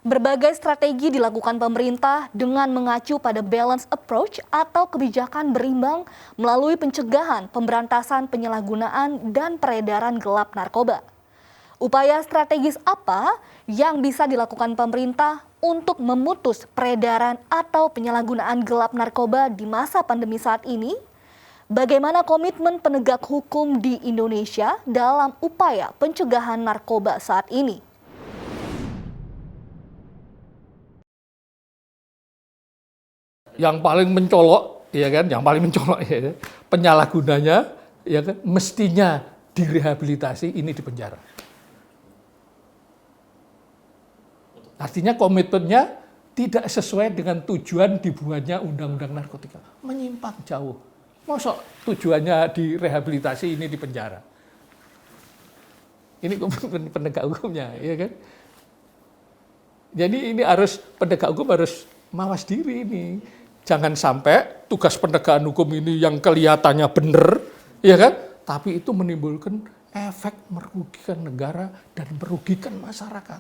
Berbagai strategi dilakukan pemerintah dengan mengacu pada balance approach atau kebijakan berimbang melalui pencegahan, pemberantasan penyalahgunaan, dan peredaran gelap narkoba. Upaya strategis apa yang bisa dilakukan pemerintah untuk memutus peredaran atau penyalahgunaan gelap narkoba di masa pandemi saat ini? Bagaimana komitmen penegak hukum di Indonesia dalam upaya pencegahan narkoba saat ini? Yang paling mencolok, ya kan, yang paling mencolok ya, penyalahgunanya, ya kan, mestinya direhabilitasi, ini di penjara. Artinya komitmennya tidak sesuai dengan tujuan dibuatnya undang-undang narkotika, menyimpang jauh. Masa tujuannya direhabilitasi, ini di penjara. Ini komitmen penegak hukumnya, ya kan. Jadi ini harus penegak hukum harus mawas diri ini. Jangan sampai tugas penegakan hukum ini yang kelihatannya benar, ya kan? Tapi itu menimbulkan efek merugikan negara dan merugikan masyarakat.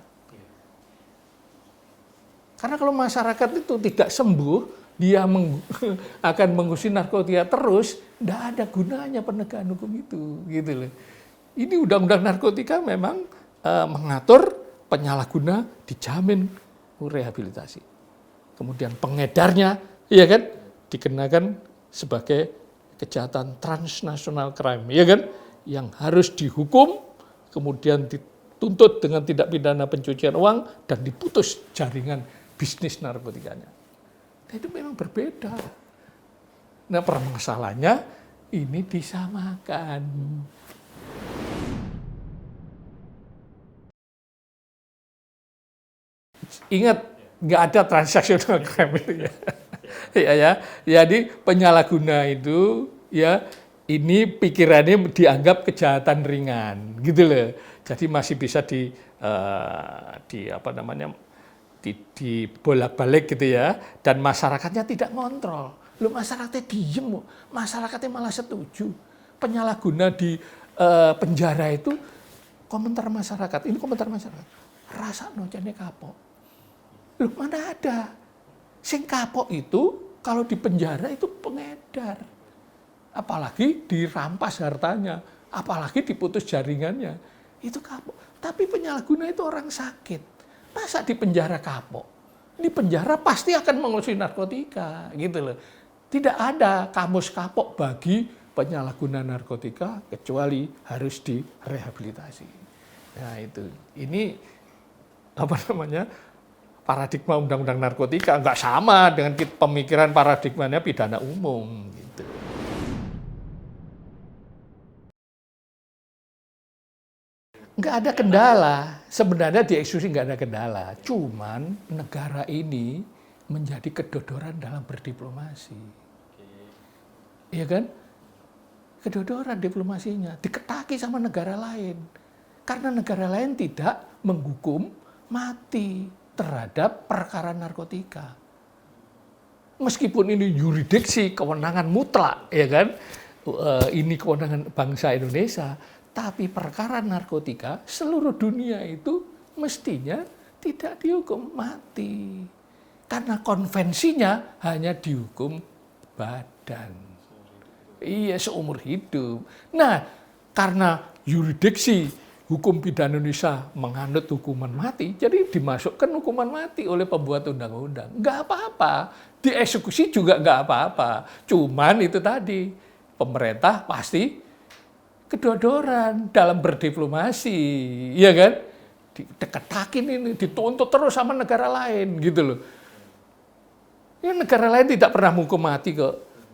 Karena kalau masyarakat itu tidak sembuh, dia akan mengusir narkotika terus, tidak ada gunanya penegakan hukum itu, gitu loh. Ini undang-undang narkotika memang mengatur penyalahguna dijamin rehabilitasi. Kemudian pengedarnya, ya kan, dikenakan sebagai kejahatan transnational crime, ya kan, yang harus dihukum, kemudian dituntut dengan tindak pidana pencucian uang dan diputus jaringan bisnis narkotikanya. Nah, itu memang berbeda. Nah, permasalahannya ini disamakan. Ingat, nggak ada transaksional crime itu ya. Ya, jadi penyalahguna itu ya ini pikirannya dianggap kejahatan ringan, gitu loh. Jadi masih bisa di bolak-balik gitu ya, dan masyarakatnya tidak ngontrol. Loh, masyarakatnya diem, masyarakatnya malah setuju. Penyalahguna di penjara itu komentar masyarakat, ini komentar masyarakat. Rasa nojane kapok. Loh, mana ada? Sing kapok itu kalau di penjara itu pengedar. Apalagi dirampas hartanya, apalagi diputus jaringannya. Itu kapok. Tapi penyalahguna itu orang sakit. Masa di penjara kapok? Di penjara pasti akan mengonsumsi narkotika, gitu loh. Tidak ada kamus kapok bagi penyalahguna narkotika kecuali harus direhabilitasi. Nah, itu. Ini paradigma undang-undang narkotika nggak sama dengan pemikiran paradigmanya pidana umum gitu. Nggak ada kendala, sebenarnya di eksekusi nggak ada kendala, cuman negara ini menjadi kedodoran dalam berdiplomasi, iya kan? Kedodoran diplomasinya diketaki sama negara lain, karena negara lain tidak menghukum mati terhadap perkara narkotika. Meskipun ini yurisdiksi kewenangan mutlak, ya kan? Ini kewenangan bangsa Indonesia, tapi perkara narkotika seluruh dunia itu mestinya tidak dihukum mati. Karena konvensinya hanya dihukum badan. Iya, seumur hidup. Nah, karena yurisdiksi hukum pidana Indonesia menganut hukuman mati, jadi dimasukkan hukuman mati oleh pembuat undang-undang. Nggak apa-apa, dieksekusi juga nggak apa-apa. Cuman itu tadi, pemerintah pasti kedodoran dalam berdiplomasi, ya kan? Diketakin ini, dituntut terus sama negara lain, gitu loh. Ya, negara lain tidak pernah menghukum mati ke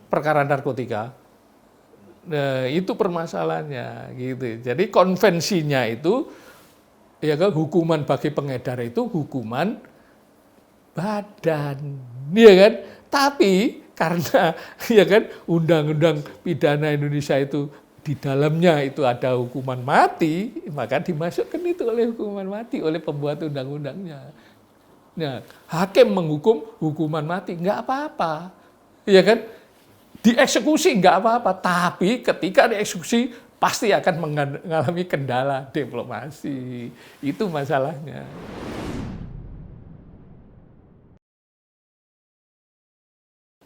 perkara narkotika. Nah, itu permasalahannya gitu. Jadi konvensinya itu ya kan, hukuman bagi pengedar itu hukuman badan, ya kan? Tapi karena ya kan undang-undang pidana Indonesia itu di dalamnya itu ada hukuman mati, maka dimasukkan itu oleh hukuman mati oleh pembuat undang-undangnya. Nah, hakim menghukum hukuman mati nggak apa-apa, ya kan? Dieksekusi nggak apa-apa, tapi ketika dieksekusi pasti akan mengalami kendala diplomasi. Itu masalahnya.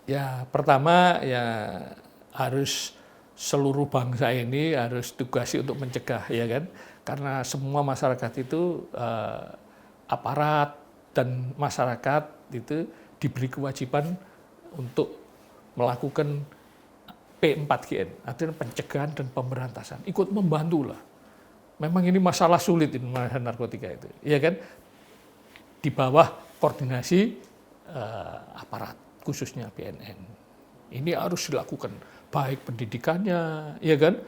Ya, pertama ya harus seluruh bangsa ini harus tugasi untuk mencegah, ya kan? Karena semua masyarakat itu aparat dan masyarakat itu diberi kewajiban untuk melakukan P4GN, artinya pencegahan dan pemberantasan. Ikut membantu lah. Memang ini masalah sulit ini masalah narkotika itu, ya kan? Di bawah koordinasi aparat, khususnya BNN. Ini harus dilakukan, baik pendidikannya, ya kan?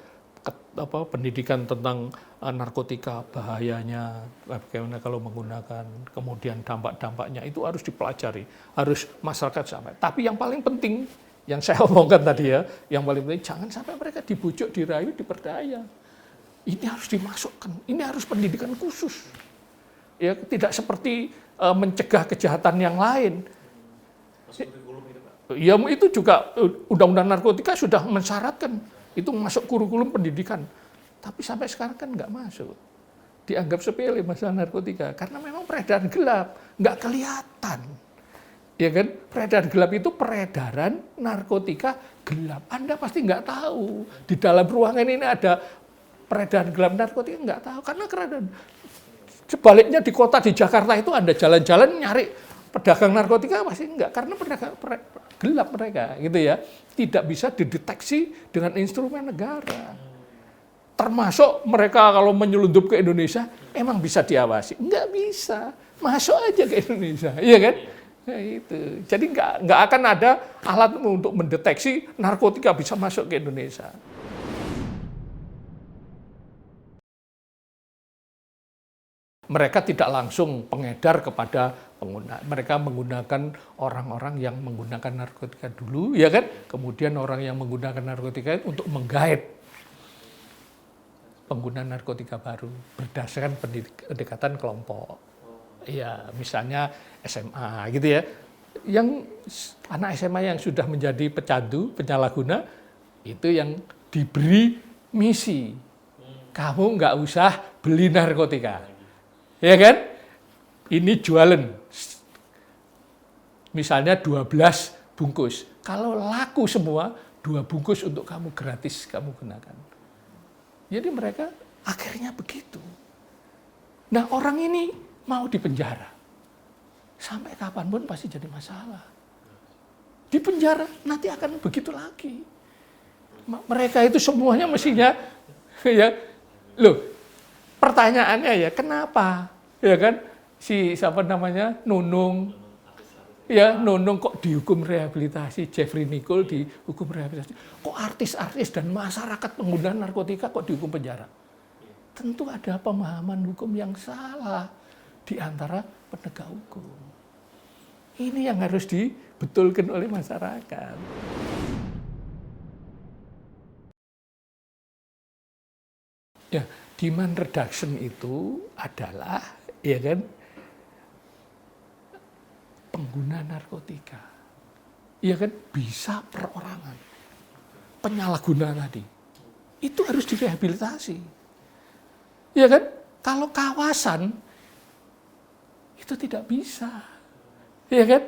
Pendidikan tentang narkotika, bahayanya, bagaimana kalau menggunakan, kemudian dampak-dampaknya itu harus dipelajari, harus masyarakat sampai. Tapi yang paling penting, yang saya omongkan tadi ya, yang paling penting jangan sampai mereka dibujuk, dirayu, diperdaya. Ini harus dimasukkan, ini harus pendidikan khusus. Ya, tidak seperti mencegah kejahatan yang lain. Ya, itu juga Undang-Undang Narkotika sudah mensyaratkan itu masuk kurikulum pendidikan. Tapi sampai sekarang kan nggak masuk. Dianggap sepele masalah narkotika karena memang peredaran gelap, nggak kelihatan. Ya kan, peredaran gelap itu peredaran narkotika gelap. Anda pasti nggak tahu di dalam ruangan ini ada peredaran gelap narkotika, nggak tahu karena sebaliknya di kota di Jakarta itu Anda jalan-jalan nyari pedagang narkotika pasti enggak, karena pedagang gelap mereka, gitu ya. Tidak bisa dideteksi dengan instrumen negara. Termasuk mereka kalau menyelundup ke Indonesia, emang bisa diawasi? Enggak bisa, masuk aja ke Indonesia, iya kan? Nah, itu. Jadi enggak akan ada alat untuk mendeteksi narkotika bisa masuk ke Indonesia. Mereka tidak langsung pengedar kepada pengguna. Mereka menggunakan orang-orang yang menggunakan narkotika dulu, ya kan? Kemudian orang yang menggunakan narkotika untuk menggait pengguna narkotika baru berdasarkan pendekatan kelompok. Ya, misalnya SMA gitu ya. Yang anak SMA yang sudah menjadi pecandu, penyalahguna, itu yang diberi misi. Kamu nggak usah beli narkotika. Ya kan? Ini jualan. Misalnya 12 bungkus. Kalau laku semua, 2 bungkus untuk kamu gratis kamu gunakan. Jadi mereka akhirnya begitu. Nah, orang ini mau dipenjara. Sampai kapanpun pasti jadi masalah. Di penjara nanti akan begitu lagi. Mereka itu semuanya mestinya ya, loh, pertanyaannya ya, kenapa? Ya kan, siapa namanya, Nunung, ya Nunung kok dihukum rehabilitasi, Jeffrey Nicole dihukum rehabilitasi. Kok artis-artis dan masyarakat pengguna narkotika kok dihukum penjara? Tentu ada pemahaman hukum yang salah di antara penegak hukum. Ini yang harus dibetulkan oleh masyarakat. Ya, demand reduction itu adalah, ya kan, pengguna narkotika, ya kan, bisa perorangan, penyalahguna tadi, itu harus direhabilitasi, ya kan. Kalau kawasan itu tidak bisa, ya kan,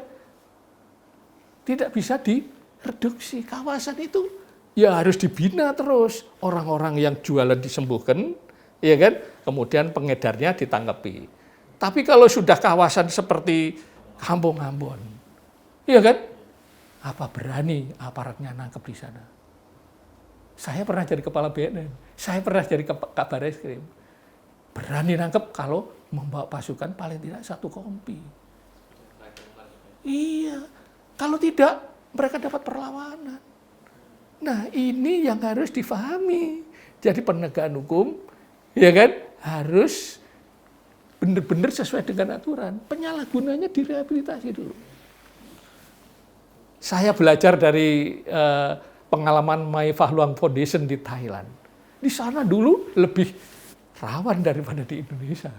tidak bisa direduksi. Kawasan itu ya harus dibina terus, orang-orang yang jualan disembuhkan, ya kan, kemudian pengedarnya ditangkapi. Tapi kalau sudah kawasan seperti Kampung Ambon, ya kan, apa berani aparatnya nangkep di sana? Saya pernah jadi kepala BNN, saya pernah jadi kabar reskrim. Berani nangkep kalau membawa pasukan paling tidak 1 kompi. Iya, kalau tidak mereka dapat perlawanan. Nah, ini yang harus difahami. Jadi penegakan hukum, ya kan, harus benar-benar sesuai dengan aturan. Penyalahgunanya direhabilitasi dulu. Saya belajar dari pengalaman My Pha Luang Foundation di Thailand. Di sana dulu lebih rawan daripada di Indonesia.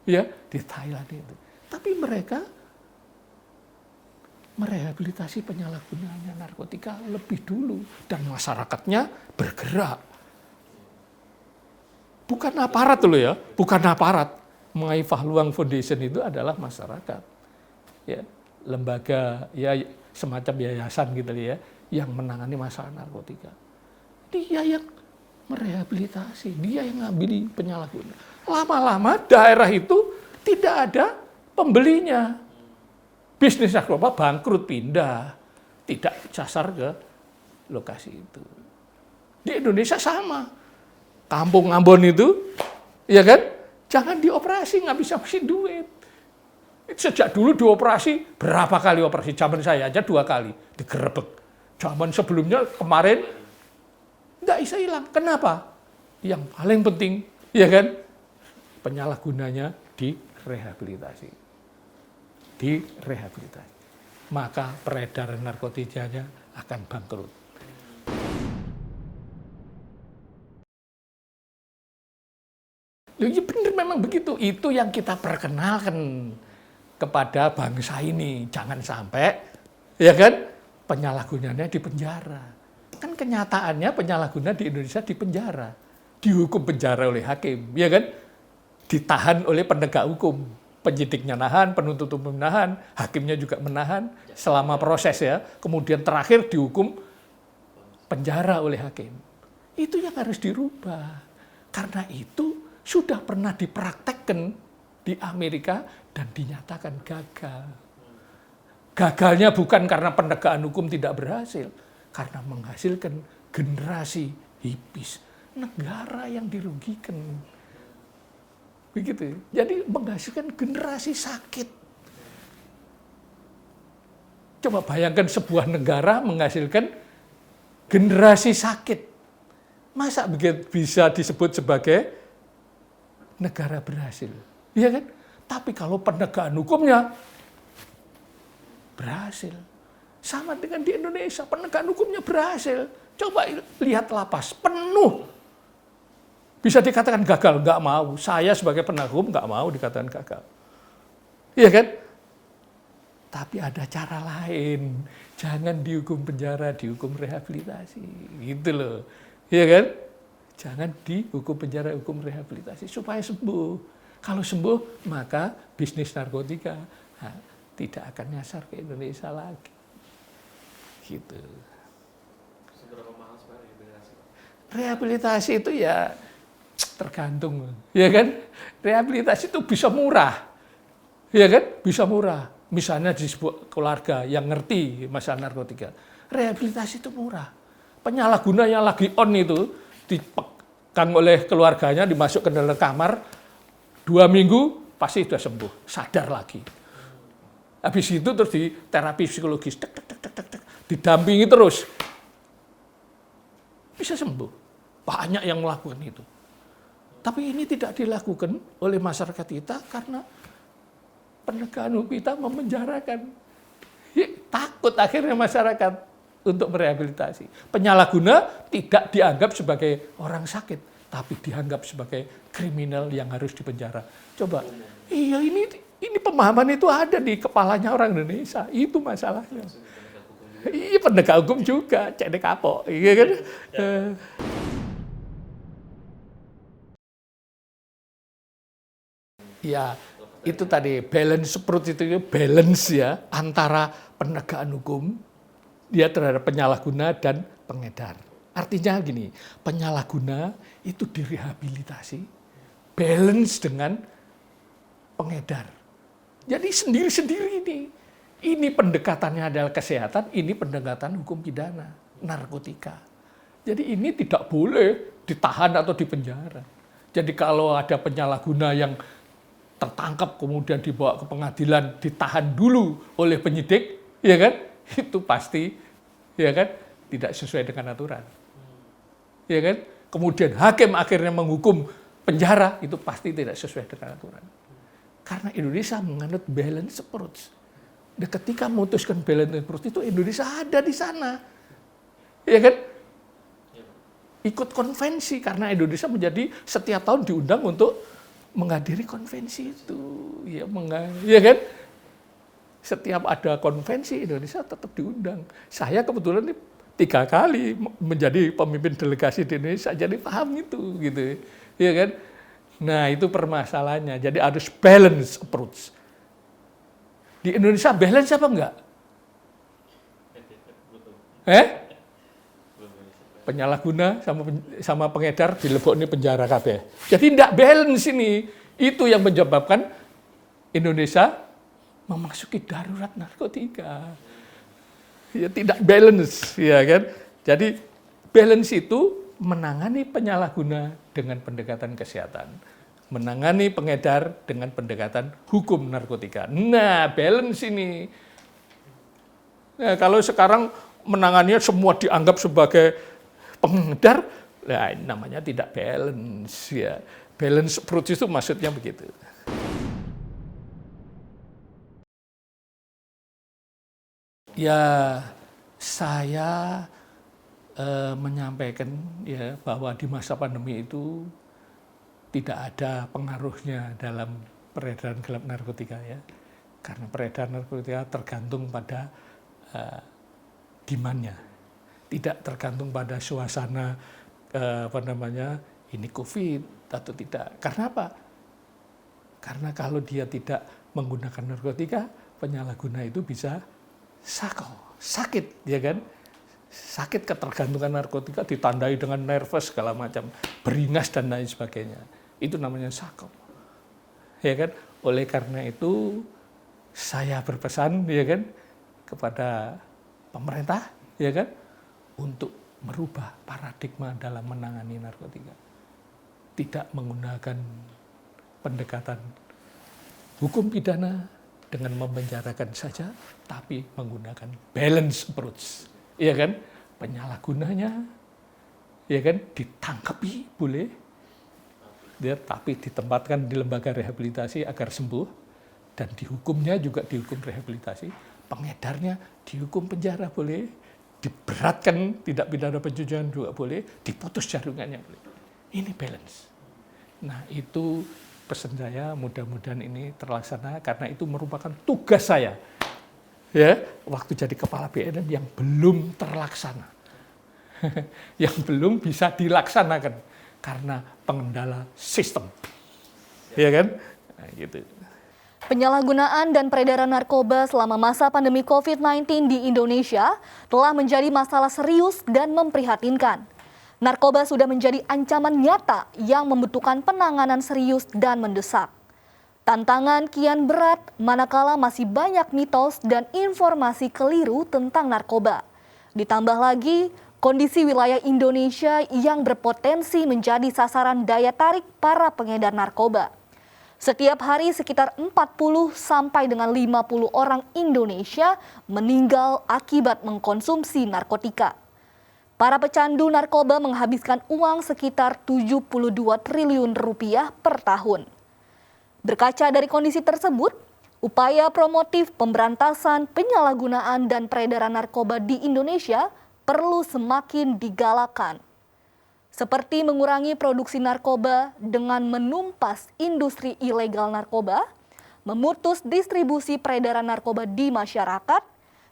Ya, di Thailand itu. Tapi mereka merehabilitasi penyalahgunanya narkotika lebih dulu dan masyarakatnya bergerak. Bukan aparat dulu ya, bukan aparat. My Pha Luang Foundation itu adalah masyarakat. Ya, lembaga ya semacam yayasan gitu ya, yang menangani masalah narkotika. Dia yang merehabilitasi, dia yang ngambil penyalahguna. Lama-lama daerah itu tidak ada pembelinya. Bisnis narkoba bangkrut, pindah, tidak sasar ke lokasi itu. Di Indonesia sama. Kampung Ambon itu, ya kan, jangan dioperasi, nggak bisa kasih duit. Sejak dulu dioperasi, berapa kali operasi? Zaman saya aja 2 kali digerebek. Zaman sebelumnya kemarin nggak bisa hilang. Kenapa? Yang paling penting, ya kan, penyalahgunanya direhabilitasi. Direhabilitasi. Maka peredaran narkotikanya akan bangkrut. Ya benar memang begitu. Itu yang kita perkenalkan kepada bangsa ini. Jangan sampai, ya kan, penyalahgunanya di penjara. Kan kenyataannya penyalahguna di Indonesia di penjara. Dihukum penjara oleh hakim, ya kan? Ditahan oleh penegak hukum. Penyidiknya nahan, penuntut umum menahan, hakimnya juga menahan selama proses ya. Kemudian terakhir dihukum penjara oleh hakim. Itu yang harus dirubah. Karena itu sudah pernah dipraktekkan di Amerika dan dinyatakan gagal. Gagalnya bukan karena penegakan hukum tidak berhasil, karena menghasilkan generasi hipis. Negara yang dirugikan. Begitu. Jadi menghasilkan generasi sakit. Coba bayangkan sebuah negara menghasilkan generasi sakit. Masa begitu bisa disebut sebagai negara berhasil? Iya kan? Tapi kalau penegakan hukumnya berhasil. Sama dengan di Indonesia, penegakan hukumnya berhasil. Coba lihat lapas, penuh. Bisa dikatakan gagal, nggak mau. Saya sebagai penegak hukum nggak mau dikatakan gagal. Iya kan? Tapi ada cara lain. Jangan dihukum penjara, dihukum rehabilitasi. Gitu loh. Iya kan? Jangan dihukum penjara, hukum rehabilitasi. Supaya sembuh. Kalau sembuh, maka bisnis narkotika tidak akan nyasar ke Indonesia lagi. Gitu. Seberapa mahal sebenarnya rehabilitasi? Rehabilitasi itu ya tergantung, ya kan? Rehabilitasi itu bisa murah, ya kan? Bisa murah. Misalnya di sebuah keluarga yang ngerti masalah narkotika, rehabilitasi itu murah. Penyalahguna yang lagi on itu dipegang oleh keluarganya, dimasukkan dalam kamar, 2 minggu pasti sudah sembuh, sadar lagi. Habis itu terus di terapi psikologis, didampingi terus, bisa sembuh. Banyak yang melakukan itu. Tapi ini tidak dilakukan oleh masyarakat kita karena penegakan hukum kita memenjarakan. Takut akhirnya masyarakat untuk merehabilitasi. Penyalahguna tidak dianggap sebagai orang sakit, tapi dianggap sebagai kriminal yang harus dipenjara. Coba, iya ini pemahaman itu ada di kepalanya orang Indonesia. Itu masalahnya. Iya, penegak hukum juga, cek kapok, iya kan? Ya, itu tadi balance approach itu balance ya antara penegakan hukum dia terhadap penyalahguna dan pengedar. Artinya gini, penyalahguna itu direhabilitasi, balance dengan pengedar. Jadi sendiri-sendiri ini. Ini pendekatannya adalah kesehatan, ini pendekatan hukum pidana, narkotika. Jadi ini tidak boleh ditahan atau dipenjara. Jadi kalau ada penyalahguna yang tertangkap kemudian dibawa ke pengadilan, ditahan dulu oleh penyidik, ya kan? Itu pasti, ya kan? Tidak sesuai dengan aturan. Ya kan? Kemudian hakim akhirnya menghukum penjara, itu pasti tidak sesuai dengan aturan. Karena Indonesia menganut balance approach. Dan ketika memutuskan balance approach itu Indonesia ada di sana. Ya kan? Ikut konvensi karena Indonesia menjadi setiap tahun diundang untuk menghadiri konvensi itu. Ya kan? Setiap ada konvensi Indonesia tetap diundang. Saya kebetulan 3 kali menjadi pemimpin delegasi di Indonesia, jadi paham itu gitu. Ya kan? Nah, itu permasalahannya. Jadi harus balance approach. Di Indonesia balance apa enggak? Penyalahguna sama pengedar dilebokne penjara kabeh. Jadi tidak balance ini. Itu yang menyebabkan Indonesia memasuki darurat narkotika. Ya tidak balance, ya kan? Jadi balance itu menangani penyalahguna dengan pendekatan kesehatan, menangani pengedar dengan pendekatan hukum narkotika. Nah, balance ini. Nah, kalau sekarang menangannya semua dianggap sebagai pengedar, nah ini namanya tidak balance ya. Balance approach itu maksudnya begitu. Ya, saya menyampaikan ya bahwa di masa pandemi itu tidak ada pengaruhnya dalam peredaran gelap narkotika ya. Karena peredaran narkotika tergantung pada demand-nya. Tidak tergantung pada suasana ini COVID atau tidak. Karena apa? Karena kalau dia tidak menggunakan narkotika, penyalahguna itu bisa sakit, ya kan? Sakit ketergantungan narkotika ditandai dengan nervous segala macam, beringas dan lain sebagainya. Itu namanya sakau. Ya kan? Oleh karena itu saya berpesan ya kan kepada pemerintah ya kan untuk merubah paradigma dalam menangani narkotika. Tidak menggunakan pendekatan hukum pidana dengan memenjarakan saja, tapi menggunakan balance approach. Ya kan? Penyalahgunanya ya kan ditangkapi boleh, ya, tapi ditempatkan di lembaga rehabilitasi agar sembuh, dan dihukumnya juga dihukum rehabilitasi. Pengedarnya dihukum penjara boleh, diberatkan tidak pidana pencucian juga boleh, diputus jarungannya boleh. Ini balance. Nah itu pesan saya, mudah-mudahan ini terlaksana karena itu merupakan tugas saya ya waktu jadi kepala BNN yang belum terlaksana. Yang belum bisa dilaksanakan karena pengendala sistem. Ya kan? Nah, gitu. Penyalahgunaan dan peredaran narkoba selama masa pandemi COVID-19 di Indonesia telah menjadi masalah serius dan memprihatinkan. Narkoba sudah menjadi ancaman nyata yang membutuhkan penanganan serius dan mendesak. Tantangan kian berat manakala masih banyak mitos dan informasi keliru tentang narkoba. Ditambah lagi kondisi wilayah Indonesia yang berpotensi menjadi sasaran daya tarik para pengedar narkoba. Setiap hari sekitar 40 sampai dengan 50 orang Indonesia meninggal akibat mengkonsumsi narkotika. Para pecandu narkoba menghabiskan uang sekitar 72 triliun rupiah per tahun. Berkaca dari kondisi tersebut, upaya promotif pemberantasan penyalahgunaan dan peredaran narkoba di Indonesia perlu semakin digalakan. Seperti mengurangi produksi narkoba dengan menumpas industri ilegal narkoba, memutus distribusi peredaran narkoba di masyarakat,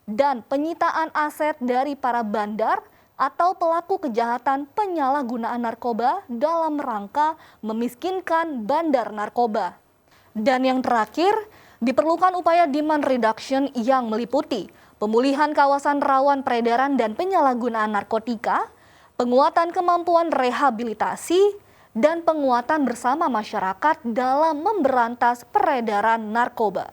dan penyitaan aset dari para bandar atau pelaku kejahatan penyalahgunaan narkoba dalam rangka memiskinkan bandar narkoba. Dan yang terakhir, diperlukan upaya demand reduction yang meliputi pemulihan kawasan rawan peredaran dan penyalahgunaan narkotika, penguatan kemampuan rehabilitasi, dan penguatan bersama masyarakat dalam memberantas peredaran narkoba.